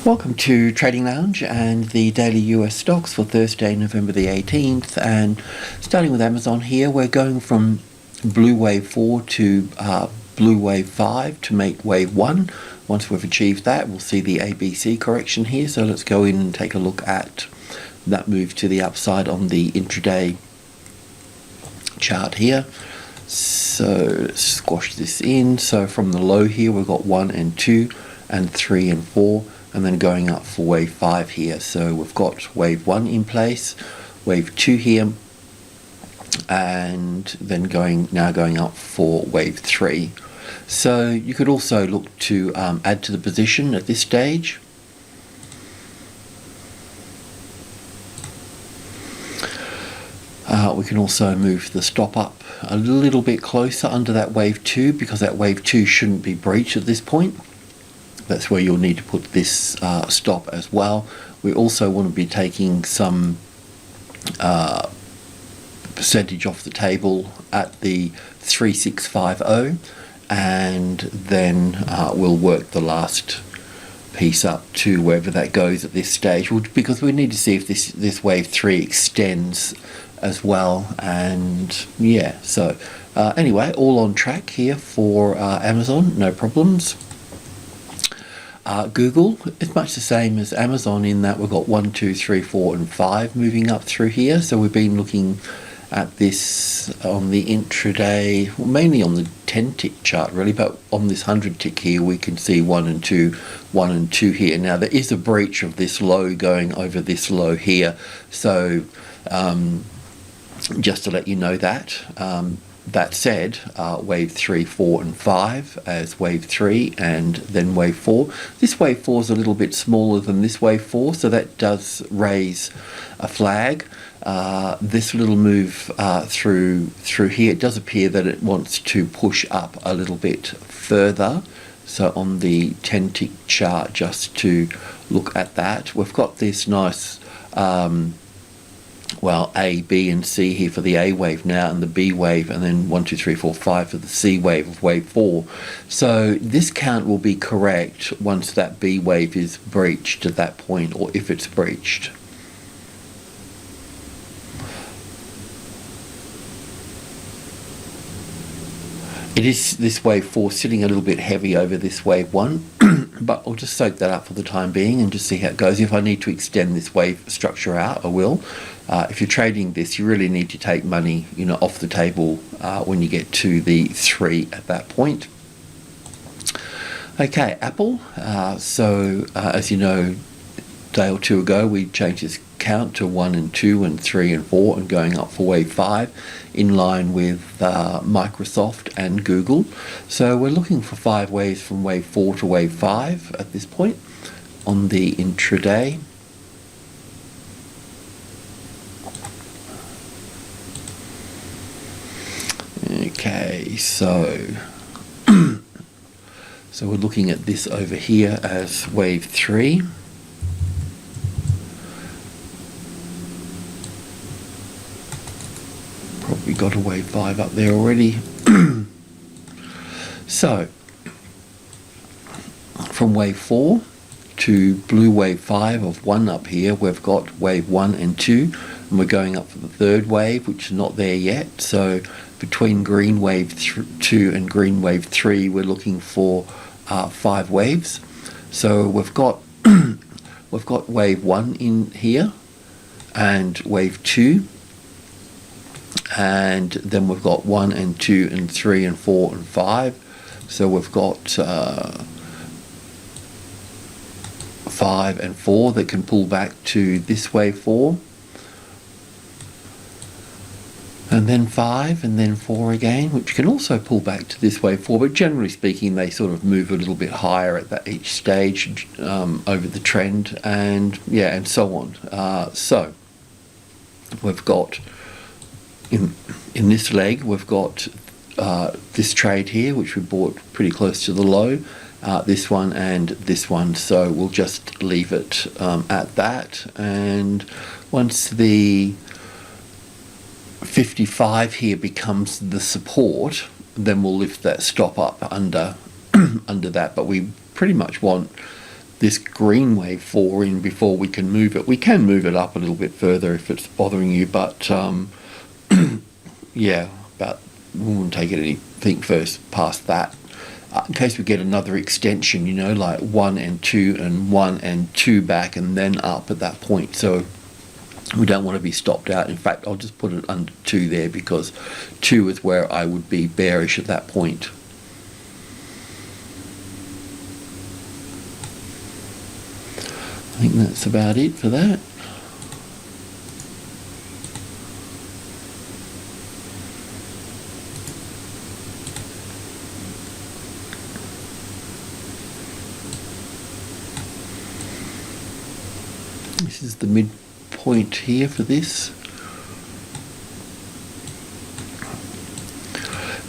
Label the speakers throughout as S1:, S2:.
S1: Welcome to Trading Lounge and the daily US stocks for Thursday, November the 18th. And starting with Amazon here, we're going from blue wave 4 to blue wave 5 to make wave 1. Once we've achieved that, we'll see the ABC correction here. So let's go in and take a look at that move to the upside on the intraday chart here. So let's squash this in. So from the low here, we've got 1 and 2 and 3 and 4. And then going up for wave 5 here. So we've got wave 1 in place, wave 2 here, and then going up for wave 3. So you could also look to add to the position at this stage. We can also move the stop up a little bit closer under that wave 2, because that wave 2 shouldn't be breached at this point. That's where you'll need to put this stop as well. We also want to be taking some percentage off the table at the 3650, and then we'll work the last piece up to wherever that goes at this stage, because we need to see if this wave 3 extends as well. And yeah, so anyway, all on track here for Amazon, no problems. Google is much the same as Amazon in that we've got 1, 2, 3, 4 and 5 moving up through here. So we've been looking at this on the intraday, well, mainly on the 10 tick chart really, but on this 100 tick here we can see 1 and 2, 1 and 2 here. Now there is a breach of this low going over this low here, so just to let you know that. That said, wave 3, 4 and 5 as wave 3 and then wave 4. This wave 4 is a little bit smaller than this wave 4, so that does raise a flag. This little move through here, it does appear that it wants to push up a little bit further. So on the 10 tick chart, just to look at that, we've got this nice well, A, B and C here for the A wave now, and the B wave, and then 1, 2, 3, 4, 5 for the C wave of wave 4. So this count will be correct once that B wave is breached at that point, or if it's breached. It is this wave 4 sitting a little bit heavy over this wave 1, but I'll just soak that up for the time being and just see how it goes. If I need to extend this wave structure out, I will. If you're trading this, you really need to take money, off the table when you get to the 3 at that point. Okay, Apple. As you know, a day or two ago, we changed this count to 1 and 2 and 3 and 4 and going up for wave 5 in line with Microsoft and Google. So we're looking for 5 waves from wave 4 to wave 5 at this point on the intraday. Okay, so we're looking at this over here as wave 3. Probably got a wave 5 up there already. So from wave 4 to blue wave 5 of 1 up here, we've got wave 1 and 2, and we're going up for the 3rd wave, which is not there yet. So between green wave 2 and green wave 3, we're looking for 5 waves. So we've got wave 1 in here and wave 2, and then we've got 1 and 2 and 3 and 4 and 5. So we've got 5 and 4 that can pull back to this wave 4, and then 5 and then 4 again, which can also pull back to this wave 4, but generally speaking they sort of move a little bit higher at each stage over the trend, and yeah, and so on. So we've got in this leg, we've got this trade here, which we bought pretty close to the low, this one and this one. So we'll just leave it at that. And once the 55 here becomes the support, then we'll lift that stop up under under that. But we pretty much want this green wave 4 in before we can move it. We can move it up a little bit further if it's bothering you, but yeah, but we won't take it anything first past that. In case we get another extension, you know, like 1 and 2 and 1 and 2 back and then up at that point. So we don't want to be stopped out. In fact, I'll just put it under 2 there, because 2 is where I would be bearish at that point. I think that's about it for that. This is the midpoint here for this.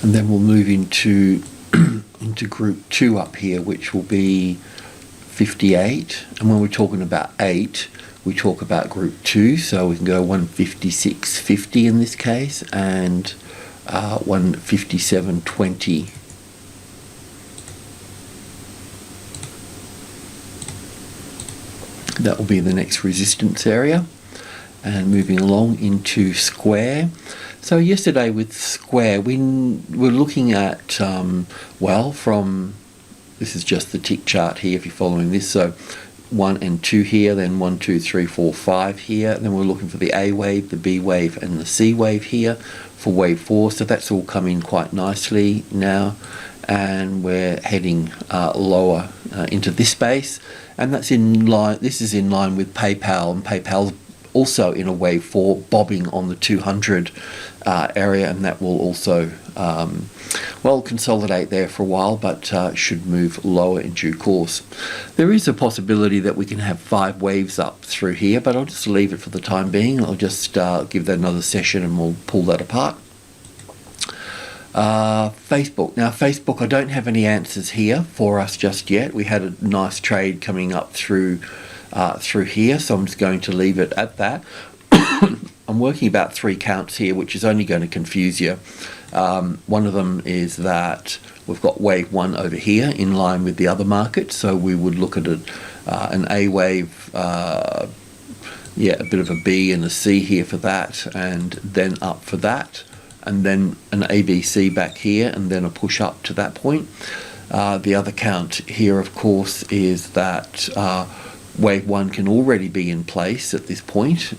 S1: And then we'll move into into group 2 up here, which will be 58. And when we're talking about 8, we talk about group 2, so we can go 156.50 in this case, and 157.20. That will be the next resistance area. And moving along into square. So yesterday with square, we were looking at, well, from, this is just the tick chart here if you're following this, so 1 and 2 here, then 1, 2, 3, 4, 5 here, then we're looking for the A wave, the B wave and the C wave here for wave 4, so that's all come in quite nicely now, and we're heading lower into this space, and that's in line, this is in line with PayPal, and PayPal's also in a wave 4 bobbing on the 200 area, and that will also well, consolidate there for a while, but should move lower in due course. There is a possibility that we can have 5 waves up through here, but I'll just leave it for the time being. I'll just give that another session and we'll pull that apart. Facebook. Now Facebook, I don't have any answers here for us just yet. We had a nice trade coming up through here, so I'm just going to leave it at that. I'm working about 3 counts here, which is only going to confuse you. One of them is that we've got wave 1 over here in line with the other market, so we would look at an A wave, yeah, a bit of a B and a C here for that, and then up for that, and then an ABC back here, and then a push up to that point. The other count here, of course, is that wave 1 can already be in place at this point,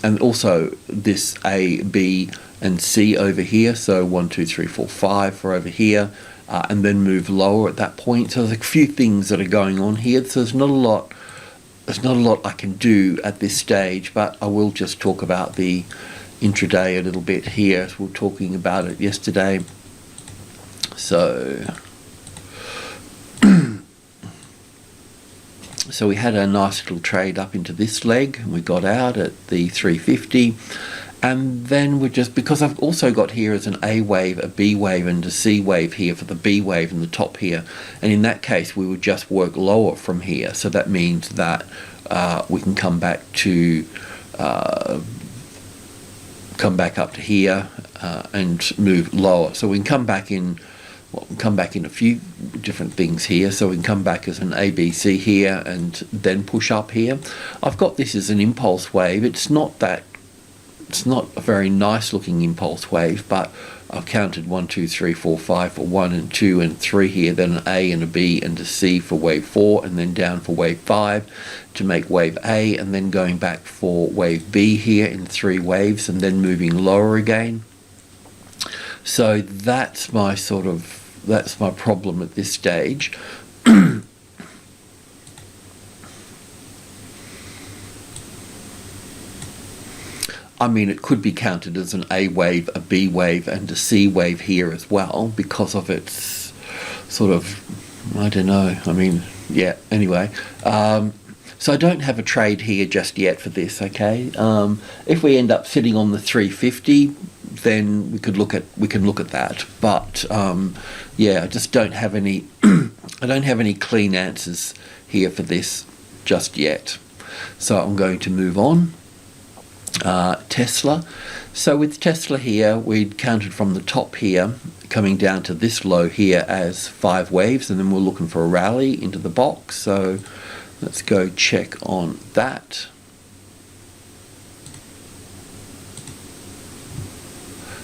S1: and also this A, B and C over here, so 1, 2, 3, 4, 5 for over here, and then move lower at that point. So there's a few things that are going on here, so there's not a lot I can do at this stage, but I will just talk about the intraday a little bit here. So we were talking about it yesterday. So we had a nice little trade up into this leg, and we got out at the 350, and then we just, because I've also got here as an A wave, a B wave and a C wave here for the B wave in the top here, and in that case we would just work lower from here, so that means that we can come back to come back up to here and move lower. So we can come back in, well, come back in a few different things here. So we can come back as an ABC here and then push up here. I've got this as an impulse wave. It's not a very nice looking impulse wave, but I've counted 1, 2, 3, 4, 5 for 1 and 2 and 3 here, then an A and a B and a C for wave 4, and then down for wave 5 to make wave A, and then going back for wave B here in 3 waves, and then moving lower again. So that's my problem at this stage. I mean, it could be counted as an A wave, a B wave and a C wave here as well, because of its sort of, I don't know, I mean, yeah, anyway. So I don't have a trade here just yet for this, okay? If we end up sitting on the 350, then we can look at that. But yeah, I just don't have any I don't have any clean answers here for this just yet. So I'm going to move on. Tesla. So with Tesla here, we'd counted from the top here, coming down to this low here as 5 waves, and then we're looking for a rally into the box. So let's go check on that.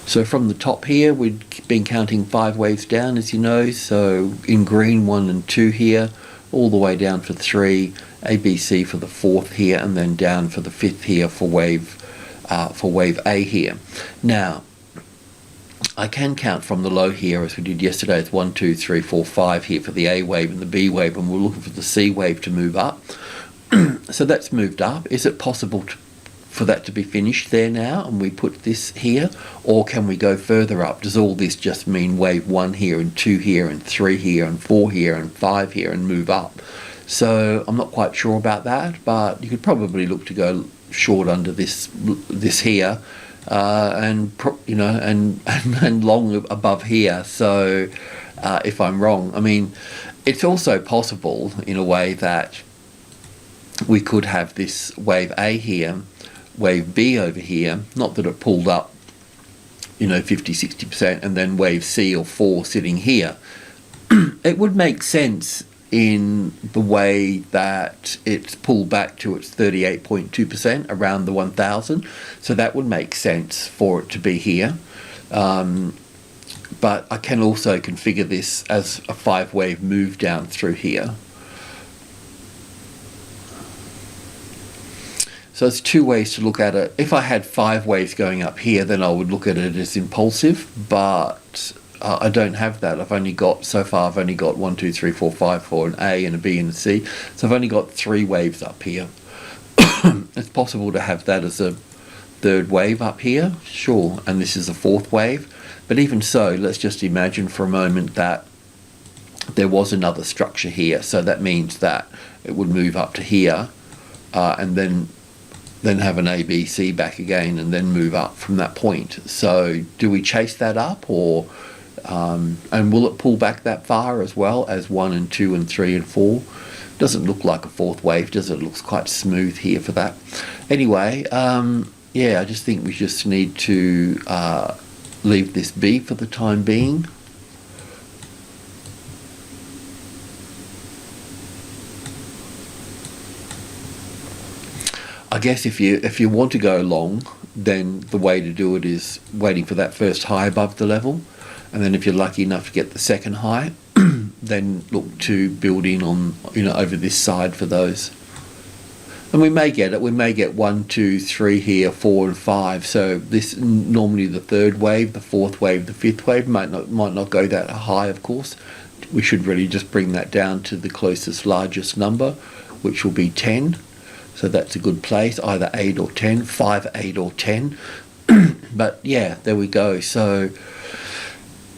S1: So from the top here, we'd been counting 5 waves down, as you know. So in green, 1 and 2 here, all the way down for 3, ABC for the 4th here, and then down for the 5th here for wave A here. Now, I can count from the low here, as we did yesterday. It's 1, 2, 3, 4, 5 here for the A wave and the B wave, and we're looking for the C wave to move up. So that's moved up. Is it possible for that to be finished there now, and we put this here, or can we go further up? Does all this just mean wave 1 here and 2 here and 3 here and 4 here and 5 here and move up? So I'm not quite sure about that, but you could probably look to go short under this here, and long above here. So if I'm wrong, I mean, it's also possible in a way that we could have this wave A here, wave B over here, not that it pulled up 50-60%, and then wave C or 4 sitting here. It would make sense in the way that it's pulled back to its 38.2% around the 1000, so that would make sense for it to be here. But I can also configure this as a 5-wave move down through here. So it's 2 ways to look at it. If I had 5 waves going up here, then I would look at it as impulsive, but I don't have that. I've only got 1, 2, 3, 4, 5 for an A and a B and a C. So I've only got 3 waves up here. It's possible to have that as a 3rd wave up here, sure, and this is a 4th wave. But even so, let's just imagine for a moment that there was another structure here. So that means that it would move up to here, and then have an ABC back again, and then move up from that point. So do we chase that up, or and will it pull back that far as well as 1 and 2 and 3 and 4? Doesn't look like a 4th wave, does it? It looks quite smooth here for that. Anyway, yeah, I just think we just need to leave this be for the time being. I guess if you want to go long, then the way to do it is waiting for that first high above the level, and then if you're lucky enough to get the second high, then look to build in on over this side for those. And we may get it. We may get 1, 2, 3 here, 4 and 5. So this normally the 3rd wave, the 4th wave, the 5th wave might not go that high. Of course, we should really just bring that down to the closest largest number, which will be 10. So that's a good place, either 8 or 10, 5, 8 or 10. But yeah, there we go. So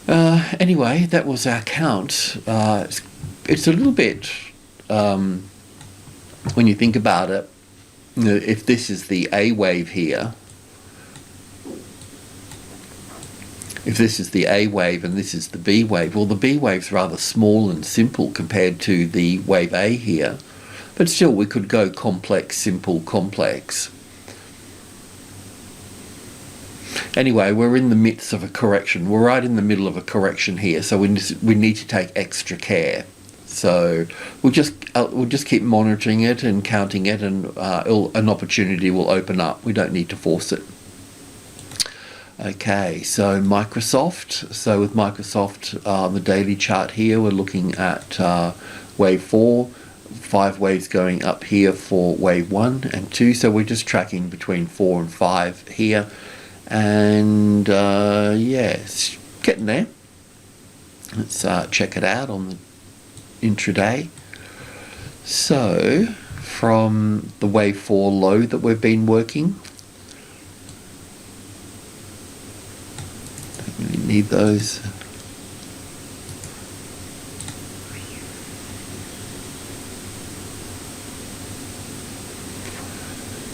S1: anyway, that was our count. It's a little bit, when you think about it, if this is the A wave here, if this is the A wave and this is the B wave, well, the B wave's rather small and simple compared to the wave A here. But still, we could go complex, simple, complex. Anyway, we're in the midst of a correction. We're right in the middle of a correction here, so we need to take extra care. So we'll just keep monitoring it and counting it, and an opportunity will open up. We don't need to force it. Okay, so Microsoft. So with Microsoft on the daily chart here, we're looking at wave 4. 5 waves going up here for wave 1 and 2, so we're just tracking between 4 and 5 here, and yeah, it's getting there. Let's check it out on the intraday. So from the wave 4 low that we've been working, don't really need those.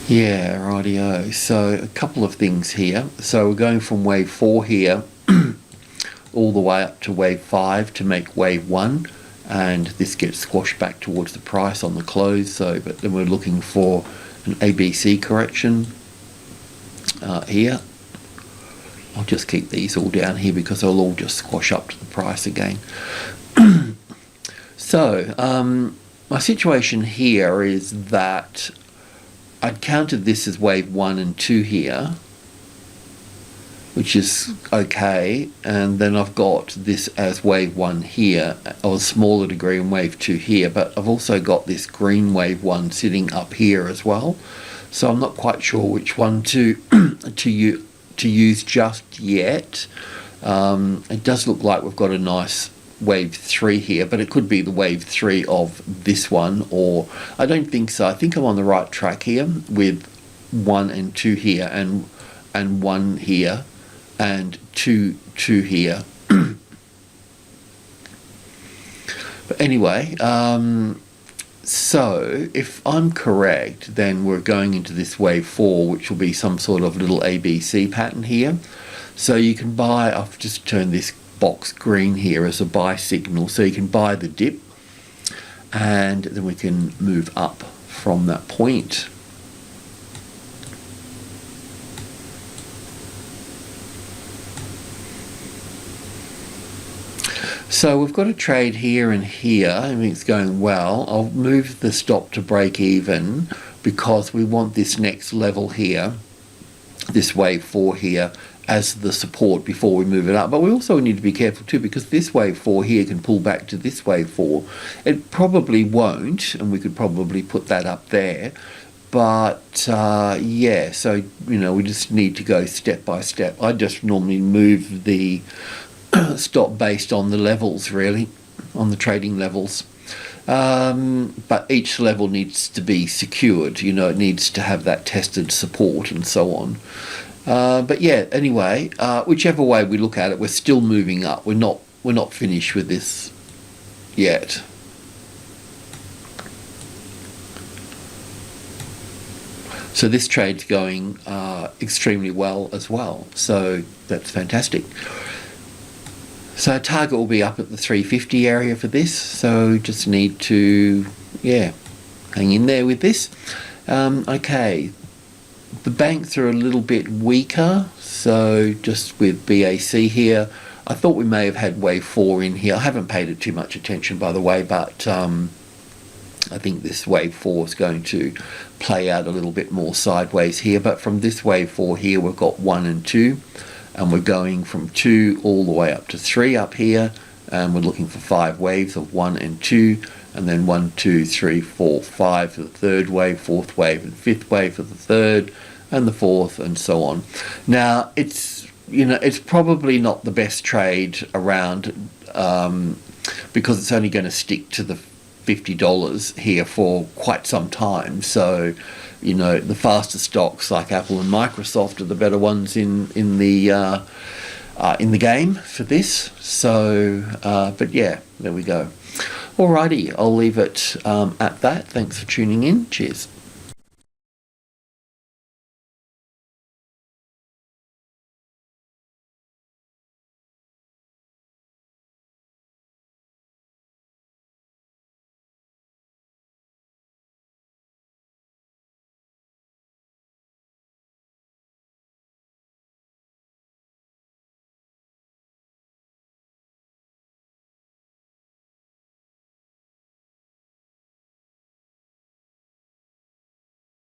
S1: Yeah, rightio. So a couple of things here. So we're going from wave 4 here all the way up to wave 5 to make wave 1, and this gets squashed back towards the price on the close. So, but then we're looking for an ABC correction here, I'll just keep these all down here because they'll all just squash up to the price again. So my situation here is that I'd counted this as wave 1 and 2 here, which is okay, and then I've got this as wave 1 here, or a smaller degree, in wave 2 here, but I've also got this green wave 1 sitting up here as well, so I'm not quite sure which one to use just yet. It does look like we've got a nice wave 3 here, but it could be the wave 3 of this one, or I don't think so. I think I'm on the right track here with 1 and 2 here, and 1 here, and 2 here. But anyway, so if I'm correct, then we're going into this wave 4, which will be some sort of little ABC pattern here. So you can buy, I've just turned this box green here as a buy signal, so you can buy the dip, and then we can move up from that point. So we've got a trade here and here. Everything's going well. I'll move the stop to break even because we want this next level here, this wave 4 here, as the support before we move it up. But we also need to be careful too, because this wave 4 here can pull back to this wave 4. It probably won't, and we could probably put that up there. But yeah, so we just need to go step by step. I just normally move the stop based on the levels, really, on the trading levels. But each level needs to be secured, it needs to have that tested support and so on. But yeah, anyway, whichever way we look at it, we're still moving up. We're not finished with this yet. So this trade's going extremely well as well. So that's fantastic. So target will be up at the 350 area for this. So just need to, hang in there with this. Okay. The banks are a little bit weaker, so just with BAC here, I thought we may have had wave 4 in here. I haven't paid it too much attention, by the way, but I think this wave 4 is going to play out a little bit more sideways here. But from this wave 4 here, we've got 1 and 2, and we're going from 2 all the way up to 3 up here, and we're looking for 5 waves of 1 and 2. And then 1, 2, 3, 4, 5 for the third wave, fourth wave, and fifth wave for the third, and the fourth, and so on. Now, it's probably not the best trade around because it's only going to stick to the $50 here for quite some time. So, the faster stocks like Apple and Microsoft are the better ones in the game for this. So, but yeah, there we go. Alrighty, I'll leave it at that. Thanks for tuning in. Cheers.